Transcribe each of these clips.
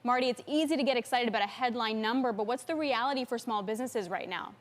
Marty, it's easy to get excited about a headline number, but what's the reality for small businesses right now?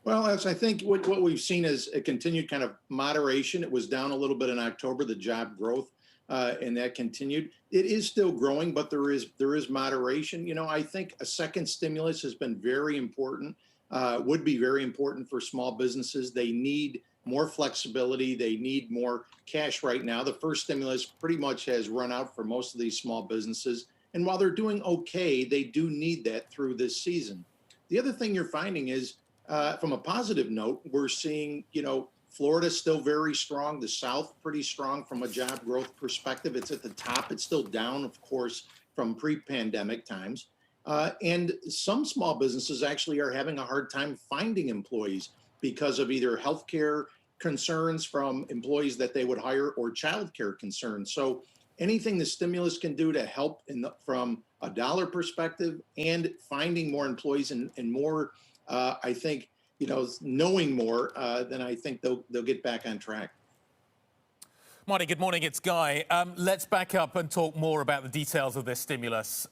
Well, as I think what we've seen is a continued kind of moderation. It was down a little bit in October, the job growth, and that continued. It is still growing, but there is moderation. I think a second stimulus has been very important. Would be very important for small businesses. They need more flexibility. They need more cash right now. The first stimulus pretty much has run out for most of these small businesses, and while they're doing okay, they do need that through this season. The other thing you're finding is from a positive note, we're seeing, Florida still very strong, the South pretty strong from a job growth perspective. It's at the top. It's still down, of course, from pre-pandemic times. And some small businesses actually are having a hard time finding employees because of either healthcare concerns from employees that they would hire or childcare concerns. So anything the stimulus can do to help from a dollar perspective and finding more employees and more I think, knowing more, then I think they'll get back on track. Marty, good morning. It's Guy. Let's back up and talk more about the details of this stimulus.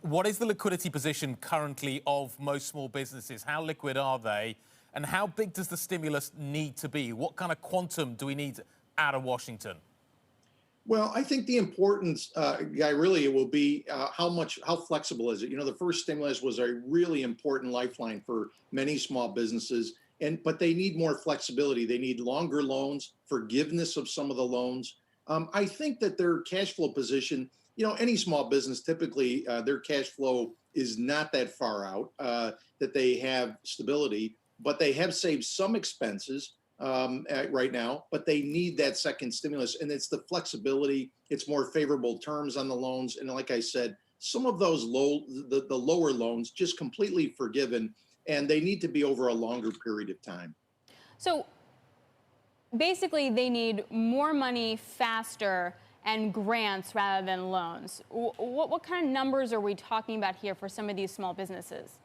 What is the liquidity position currently of most small businesses? How liquid are they? And how big does the stimulus need to be? What kind of quantum do we need out of Washington? Well, I think the importance, Guy, really it will be how flexible is it? The first stimulus was a really important lifeline for many small businesses, but they need more flexibility. They need longer loans, forgiveness of some of the loans. I think that their cash flow position, any small business, typically their cash flow is not that far out, that they have stability, but they have saved some expenses right now, but they need that second stimulus, and it's the flexibility. It's more favorable terms on the loans, and like I said, some of those the lower loans just completely forgiven, and they need to be over a longer period of time. So basically, they need more money faster and grants rather than loans. What kind of numbers are we talking about here for some of these small businesses?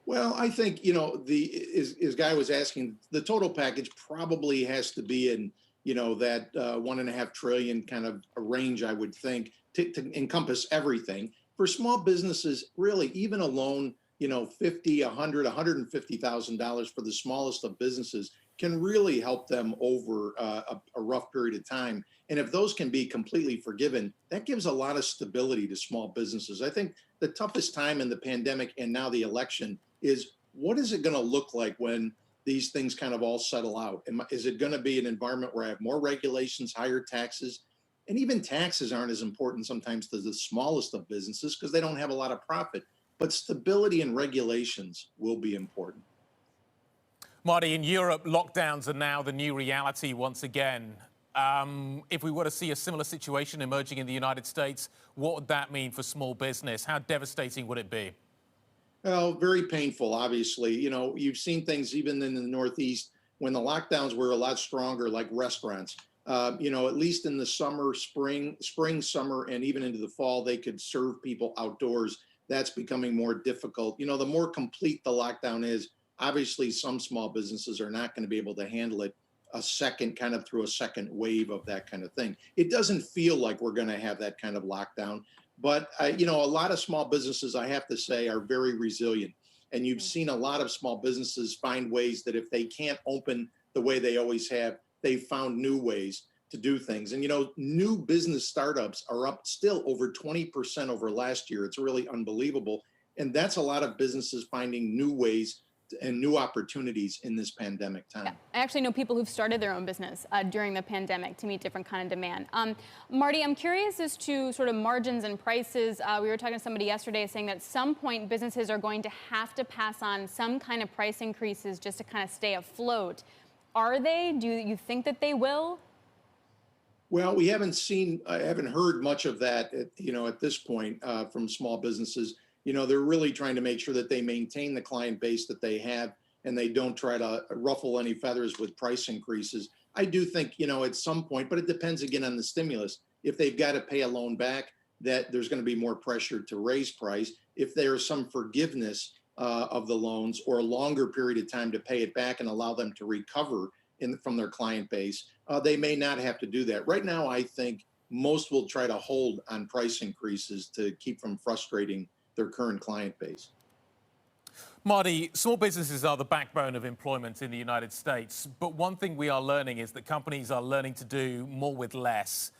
Well, I think, as Guy was asking, the total package probably has to be in, that 1.5 trillion kind of a range, I would think, to encompass everything. For small businesses, really, even a loan, $50, $100, $150,000 for the smallest of businesses can really help them over a rough period of time. And if those can be completely forgiven, that gives a lot of stability to small businesses. I think the toughest time in the pandemic and now the election is, what is it going to look like when these things kind of all settle out? Is it going to be an environment where I have more regulations, higher taxes? And even taxes aren't as important sometimes to the smallest of businesses because they don't have a lot of profit. But stability and regulations will be important. Marty, in Europe, lockdowns are now the new reality once again. If we were to see a similar situation emerging in the United States, what would that mean for small business? How devastating would it be? Well, very painful, obviously. You've seen things even in the Northeast when the lockdowns were a lot stronger, like restaurants. At least in the summer, spring, summer, and even into the fall, they could serve people outdoors. That's becoming more difficult. The more complete the lockdown is, obviously some small businesses are not going to be able to handle it through a second wave of that kind of thing. It doesn't feel like we're going to have that kind of lockdown. But, a lot of small businesses, I have to say, are very resilient. And you've seen a lot of small businesses find ways that if they can't open the way they always have, they've found new ways to do things. And, new business startups are up still over 20% over last year. It's really unbelievable. And that's a lot of businesses finding new ways and new opportunities in this pandemic time. Yeah, I actually know people who've started their own business during the pandemic to meet different kind of demand. Marty, I'm curious as to sort of margins and prices. We were talking to somebody yesterday saying that at some point businesses are going to have to pass on some kind of price increases just to kind of stay afloat. Are they? Do you think that they will? Well, I haven't heard much of that at this point from small businesses. They're really trying to make sure that they maintain the client base that they have and they don't try to ruffle any feathers with price increases. I do think, at some point, but it depends again on the stimulus. If they've got to pay a loan back, that there's going to be more pressure to raise price. If there's some forgiveness of the loans or a longer period of time to pay it back and allow them to recover from their client base, they may not have to do that. Right now, I think most will try to hold on price increases to keep from frustrating their current client base. Marty, small businesses are the backbone of employment in the United States. But one thing we are learning is that companies are learning to do more with less.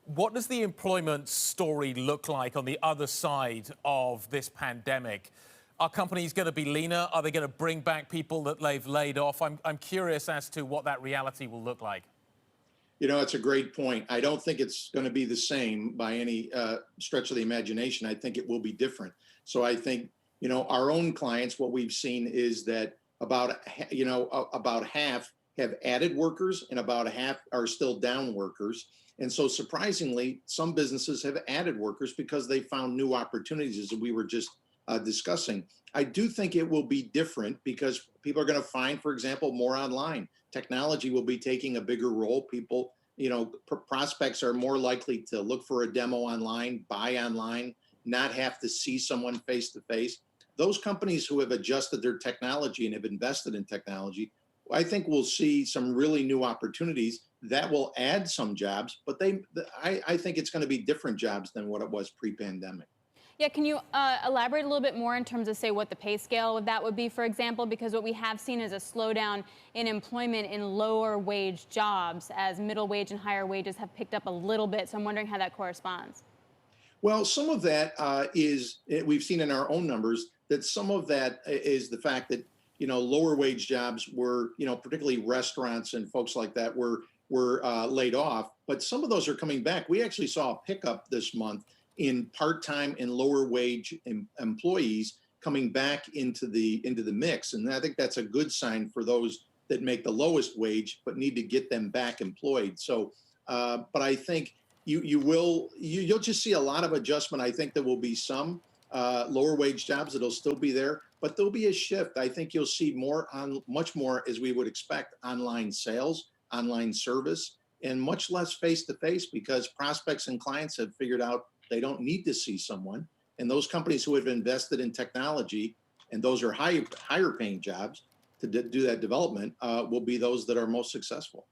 What does the employment story look like on the other side of this pandemic? Are companies going to be leaner? Are they going to bring back people that they've laid off? I'm curious as to what that reality will look like. You know, it's a great point. I don't think it's going to be the same by any stretch of the imagination. I think it will be different. So I think, you know, our own clients, what we've seen is that about half have added workers and about half are still down workers. And so surprisingly, some businesses have added workers because they found new opportunities, as we were just discussing. I do think it will be different because people are going to find, for example, more online. Technology will be taking a bigger role. People, you know, prospects are more likely to look for a demo online, buy online, not have to see someone face to face. Those companies who have adjusted their technology and have invested in technology, I think we'll see some really new opportunities that will add some jobs, but I think it's going to be different jobs than what it was pre-pandemic. Yeah, can you elaborate a little bit more in terms of, say, what the pay scale of that would be, for example? Because what we have seen is a slowdown in employment in lower wage jobs as middle wage and higher wages have picked up a little bit. So I'm wondering how that corresponds. Well, some of that we've seen in our own numbers that some of that is the fact that, you know, lower wage jobs were, you know, particularly restaurants and folks like that were laid off. But some of those are coming back. We actually saw a pickup this month in part-time and lower wage employees coming back into the mix. And I think that's a good sign for those that make the lowest wage, but need to get them back employed. So, but I think you'll just see a lot of adjustment. I think there will be some lower wage jobs that'll still be there, but there'll be a shift. I think you'll see much more, as we would expect, online sales, online service, and much less face-to-face because prospects and clients have figured out they don't need to see someone. And those companies who have invested in technology, and those are higher paying jobs to do that development, will be those that are most successful.